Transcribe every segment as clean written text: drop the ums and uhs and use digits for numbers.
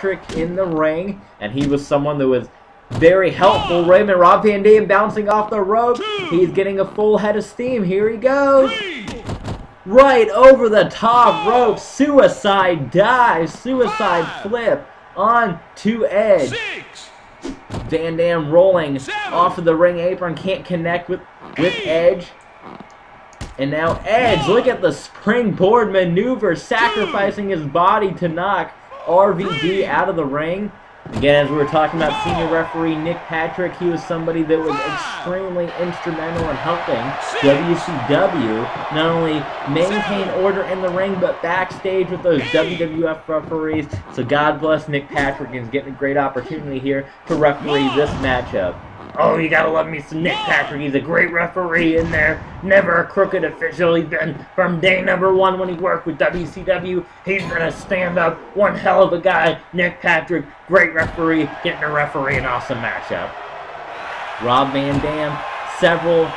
Patrick in the ring, and he was someone that was very helpful. Rob Van Dam bouncing off the rope. He's getting a full head of steam. Here he goes. Right over the top rope. Suicide dive. Suicide flip on to Edge. Van Dam rolling off of the ring apron. Can't connect with Edge. And now Edge, look at the springboard maneuver, sacrificing his body to knock RVD out of the ring. Again, as we were talking about senior referee Nick Patrick, he was somebody that was extremely instrumental in helping WCW not only maintain order in the ring, but backstage with those WWF referees. So God bless Nick Patrick, and he's getting a great opportunity here to referee this matchup. Oh, you gotta love me some Nick Patrick. He's a great referee in there. Never a crooked official. He's been from day number one when he worked with WCW. He's been a stand-up, one hell of a guy. Nick Patrick, great referee, getting to referee an awesome matchup. Rob Van Dam, several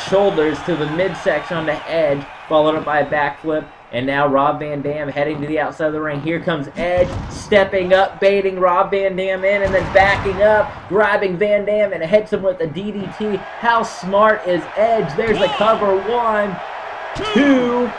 shoulders to the midsection on the Edge, followed up by a backflip. And now Rob Van Dam heading to the outside of the ring. Here comes Edge, stepping up, baiting Rob Van Dam in, and then backing up, grabbing Van Dam, and hits him with a DDT. How smart is Edge? There's the cover. 1, 2,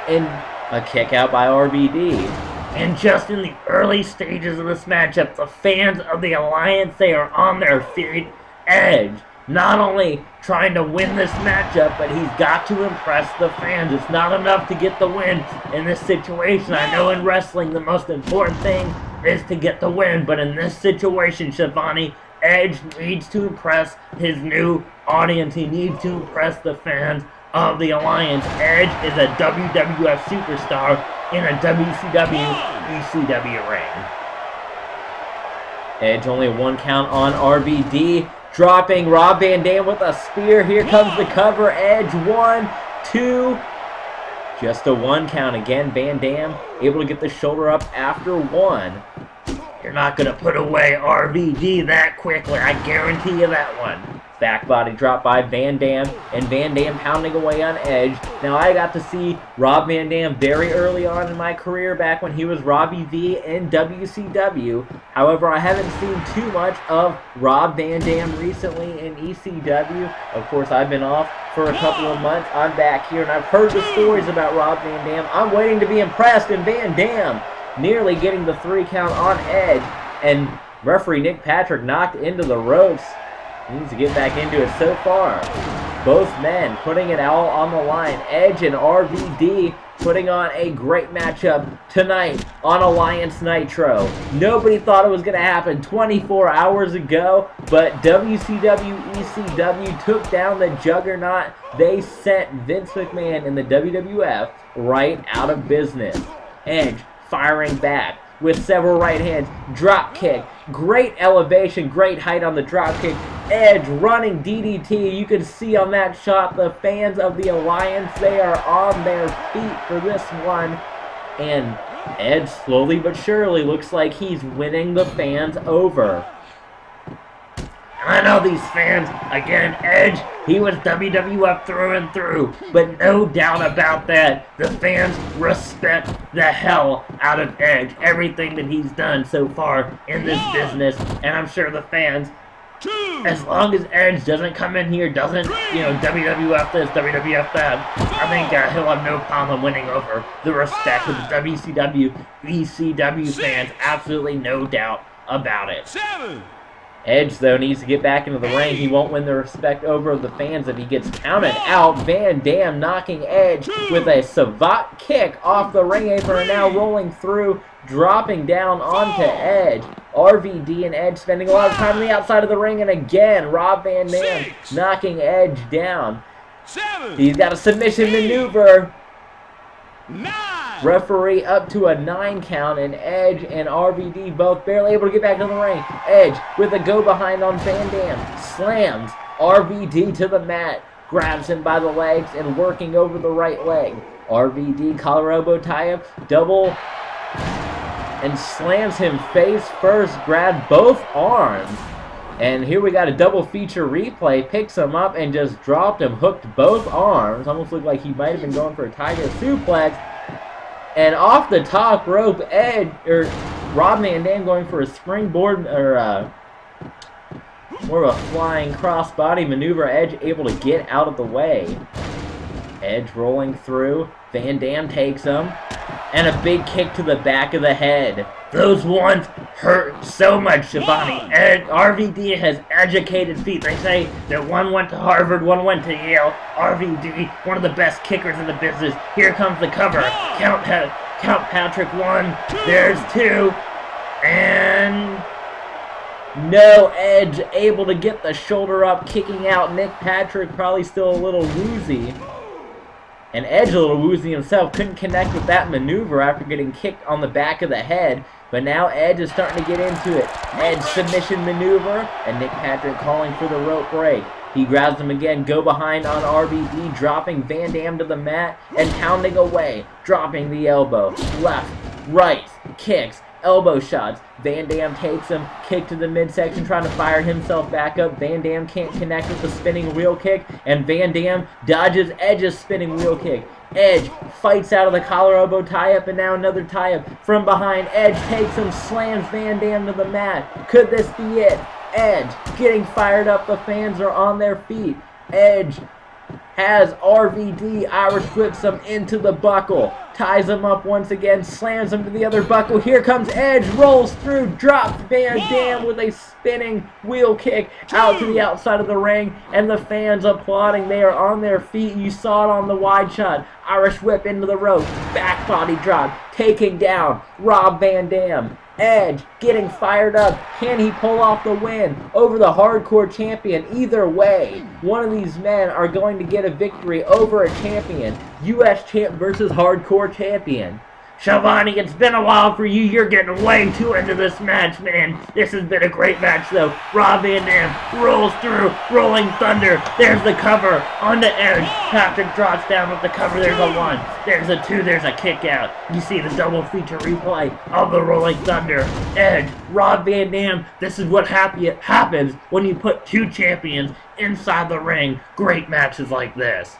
and a kick out by RVD. And just in the early stages of this matchup, the fans of the Alliance, they are on their feet. Edge not only trying to win this matchup, but he's got to impress the fans. It's not enough to get the win in this situation. I know in wrestling the most important thing is to get the win, but in this situation, Shivani, Edge needs to impress his new audience. He needs to impress the fans of the Alliance. Edge is a WWF superstar in a WCW ECW ring. Edge only 1 count on RVD. Dropping Rob Van Dam with a spear. Here comes the cover. Edge. 1, 2. Just a 1 count again. Van Dam able to get the shoulder up after 1. You're not going to put away RVD that quickly. I guarantee you that one. Back body drop by Van Dam, and Van Dam pounding away on Edge. Now, I got to see Rob Van Dam very early on in my career, back when he was Robbie V in WCW. However, I haven't seen too much of Rob Van Dam recently in ECW. Of course, I've been off for a couple of months. I'm back here, and I've heard the stories about Rob Van Dam. I'm waiting to be impressed, and Van Dam nearly getting the 3 count on Edge, and referee Nick Patrick knocked into the ropes. He needs to get back into it. So far, both men putting it all on the line. Edge and RVD putting on a great matchup tonight on Alliance Nitro. Nobody thought it was going to happen 24 hours ago, but WCW ECW took down the juggernaut. They sent Vince McMahon and the WWF right out of business. Edge firing back with several right hands, drop kick, great elevation, great height on the drop kick. Edge running DDT. You can see on that shot the fans of the Alliance, they are on their feet for this one. And Edge slowly but surely looks like he's winning the fans over. I know these fans, again, Edge, he was WWF through and through, but no doubt about that, the fans respect the hell out of Edge, everything that he's done so far in this business, and I'm sure the fans, as long as Edge doesn't come in here, doesn't, WWF this, WWF that, I think he'll have no problem winning over the respect of the WCW, ECW fans, absolutely no doubt about it. Edge, though, needs to get back into the ring. He won't win the respect over the fans if he gets counted out. Van Dam knocking Edge with a savate kick off the ring apron, and now rolling through, dropping down onto Edge. RVD and Edge spending a lot of time on the outside of the ring, and again, Rob Van Dam knocking Edge down. He's got a submission maneuver. Referee up to a 9 count, and Edge and RVD both barely able to get back to the ring. Edge with a go behind on Van Dam, slams RVD to the mat, grabs him by the legs and working over the right leg. RVD collar elbow tie up, double, and slams him face first, grabbed both arms. And here we got a double feature replay, picks him up and just dropped him, hooked both arms. Almost looked like he might have been going for a tiger suplex. And off the top rope, Rob Van Dam going for a springboard, or more of a flying crossbody maneuver. Edge able to get out of the way. Edge rolling through. Van Dam takes him. And a big kick to the back of the head. Those ones hurt so much, Shivani. RVD has educated feet. They say that one went to Harvard, one went to Yale. RVD, one of the best kickers in the business. Here comes the cover. Count Patrick 1. There's 2. And no, Edge able to get the shoulder up, kicking out. Nick Patrick probably still a little woozy. And Edge a little woozy himself, couldn't connect with that maneuver after getting kicked on the back of the head. But now Edge is starting to get into it. Edge submission maneuver, and Nick Patrick calling for the rope break. He grabs him again, go behind on RVD, dropping Van Dam to the mat and pounding away, dropping the elbow. Left, right, kicks, elbow shots. Van Dam takes him, kick to the midsection, trying to fire himself back up. Van Dam can't connect with the spinning wheel kick, and Van Dam dodges Edge's spinning wheel kick. Edge fights out of the collar elbow tie-up, and now another tie-up from behind. Edge takes him, slams Van Dam to the mat. Could this be it? Edge getting fired up. The fans are on their feet. Edge has RVD Irish whips him into the buckle, ties him up once again, slams him to the other buckle. Here comes Edge, rolls through, drops Van Dam with a spinning wheel kick out to the outside of the ring, and the fans applauding. They are on their feet. You saw it on the wide shot. Irish whip into the rope, back body drop, taking down Rob Van Dam. Edge getting fired up. Can he pull off the win over the hardcore champion? Either way, one of these men are going to get a victory over a champion. US champ versus hardcore champion. Shivani, it's been a while for you. You're getting way too into this match, man. This has been a great match, though. Rob Van Dam rolls through, rolling thunder. There's the cover on the Edge. Patrick drops down with the cover. There's a 1. There's a 2. There's a kick out. You see the double feature replay of the rolling thunder. Edge, Rob Van Dam. This is what happens when you put 2 champions inside the ring. Great matches like this.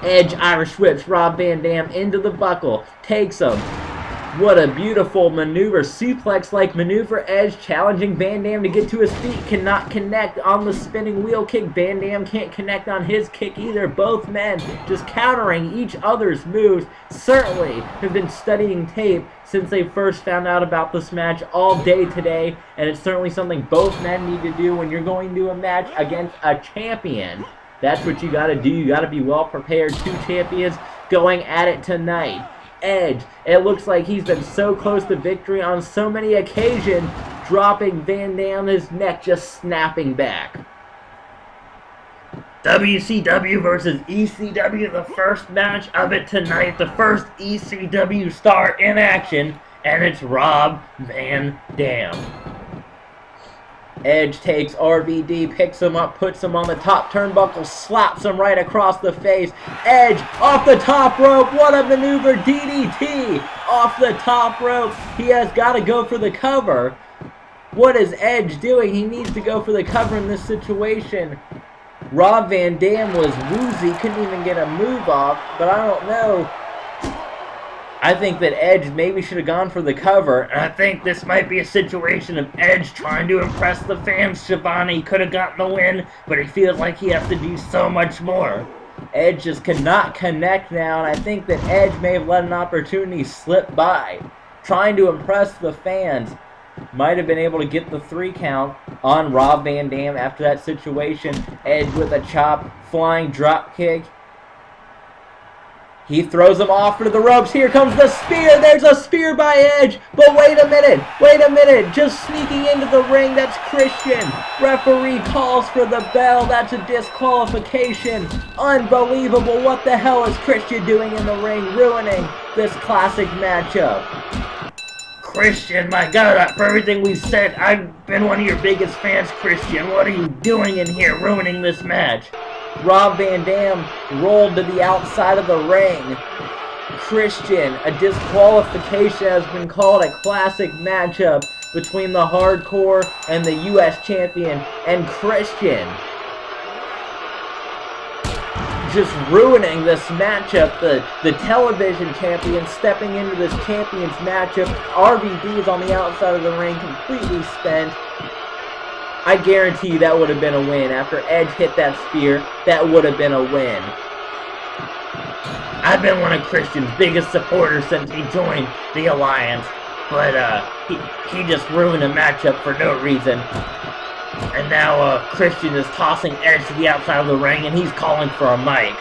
Edge Irish whips Rob Van Dam into the buckle, takes him. What a beautiful maneuver, suplex-like maneuver. Edge challenging Van Dam to get to his feet, cannot connect on the spinning wheel kick. Van Dam can't connect on his kick either. Both men just countering each other's moves. Certainly have been studying tape since they first found out about this match all day today, and it's certainly something both men need to do when you're going to a match against a champion. That's what you gotta do. You gotta be well prepared. 2 champions going at it tonight. Edge, it looks like he's been so close to victory on so many occasions, dropping Van Dam, his neck just snapping back. WCW versus ECW, the first match of it tonight. The first ECW star in action, and it's Rob Van Dam. Edge takes RVD, picks him up, puts him on the top turnbuckle, slaps him right across the face. Edge off the top rope. What a maneuver. DDT off the top rope. He has got to go for the cover. What is Edge doing? He needs to go for the cover in this situation. Rob Van Dam was woozy, couldn't even get a move off, but I don't know. I think that Edge maybe should have gone for the cover, and I think this might be a situation of Edge trying to impress the fans. Shivani could have gotten the win, but he feels like he has to do so much more. Edge just cannot connect now, and I think that Edge may have let an opportunity slip by. Trying to impress the fans. Might have been able to get the 3 count on Rob Van Dam after that situation. Edge with a chop, flying drop kick. He throws him off to the ropes. Here comes the spear. There's a spear by Edge. But wait a minute. Wait a minute. Just sneaking into the ring. That's Christian. Referee calls for the bell. That's a disqualification. Unbelievable. What the hell is Christian doing in the ring? Ruining this classic matchup. Christian, my God, for everything we've said, I've been one of your biggest fans, Christian. What are you doing in here ruining this match? Rob Van Dam rolled to the outside of the ring. Christian, a disqualification has been called. A classic matchup between the hardcore and the US champion and Christian. just ruining this matchup. The television champion stepping into this champion's matchup. RVD is on the outside of the ring, completely spent. I guarantee you that would have been a win. After Edge hit that spear, that would have been a win. I've been one of Christian's biggest supporters since he joined the Alliance, but he just ruined a matchup for no reason. And now Christian is tossing Edge to the outside of the ring, and he's calling for a mic.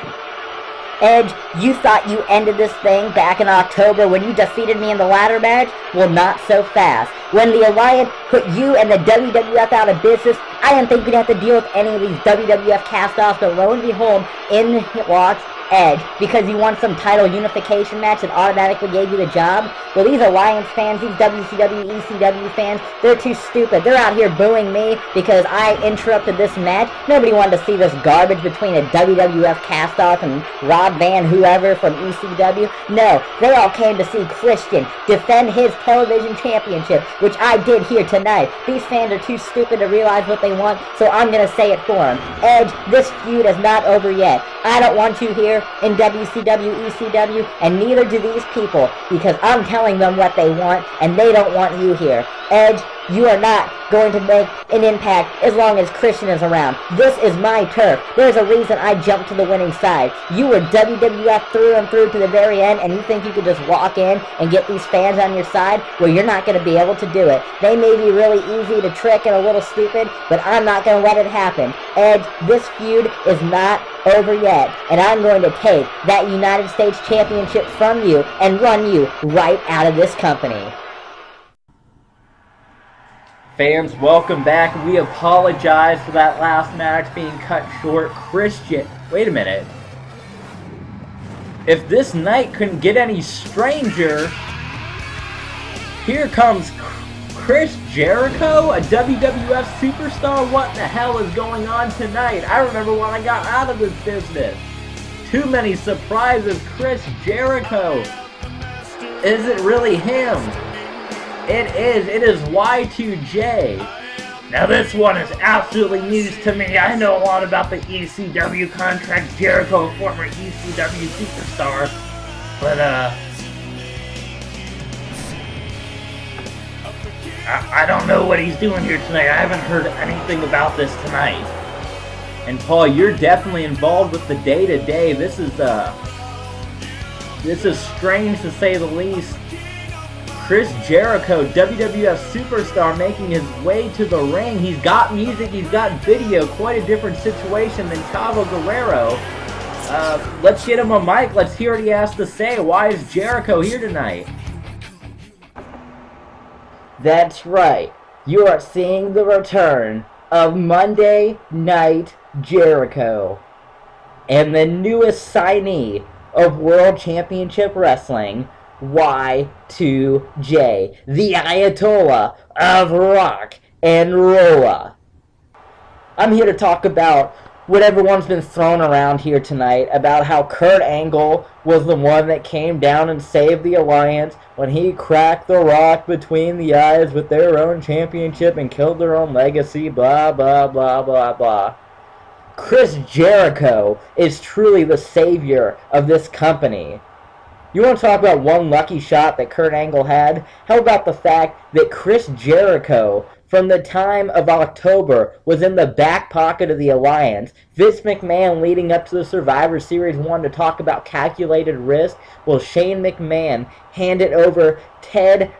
Edge, you thought you ended this thing back in October when you defeated me in the ladder match? Well, not so fast. When the Alliance put you and the WWF out of business, I didn't think we'd have to deal with any of these WWF cast-offs, but lo and behold, in walks Edge, because you won some title unification match that automatically gave you the job. Well, these Alliance fans, these WCW ECW fans, they're too stupid. They're out here booing me because I interrupted this match. Nobody wanted to see this garbage between a WWF cast-off and Rob Van whoever from ECW. No, they all came to see Christian defend his television championship, which I did here tonight. These fans are too stupid to realize what they want, so I'm going to say it for them. Edge, this feud is not over yet. I don't want you here in WCW ECW, and neither do these people, because I'm telling them what they want, and they don't want you here. Edge, you are not going to make an impact as long as Christian is around. This is my turf. There's a reason I jumped to the winning side. You were WWF through and through to the very end, and you think you could just walk in and get these fans on your side? Well, you're not going to be able to do it. They may be really easy to trick and a little stupid, but I'm not going to let it happen. Edge, this feud is not over yet, and I'm going to take that United States Championship from you and run you right out of this company. Fans, welcome back. We apologize for that last match being cut short. Christian, wait a minute. If this night couldn't get any stranger, here comes Chris Jericho, a WWF superstar. What the hell is going on tonight? I remember when I got out of this business. Too many surprises. Chris Jericho. Is it really him? It is. It is Y2J. Now this one is absolutely news to me. I know a lot about the ECW contract. Jericho, a former ECW superstar. But, I don't know what he's doing here tonight. I haven't heard anything about this tonight. And Paul, you're definitely involved with the day-to-day. This is strange to say the least. Chris Jericho, WWF superstar, making his way to the ring. He's got music, he's got video. Quite a different situation than Chavo Guerrero. Let's get him a mic. Let's hear what he has to say. Why is Jericho here tonight? That's right. You are seeing the return of Monday Night Jericho. And the newest signee of World Championship Wrestling, Y2J, the Ayatollah of rock and roll. I'm here to talk about what everyone's been thrown around here tonight about how Kurt Angle was the one that came down and saved the Alliance when he cracked the Rock between the eyes with their own championship and killed their own legacy, blah, blah, blah, blah, blah. Chris Jericho is truly the savior of this company. You want to talk about one lucky shot that Kurt Angle had? How about the fact that Chris Jericho, from the time of October, was in the back pocket of the Alliance? Vince McMahon, leading up to the Survivor Series, wanted to talk about calculated risk. Well, Shane McMahon handed over Ted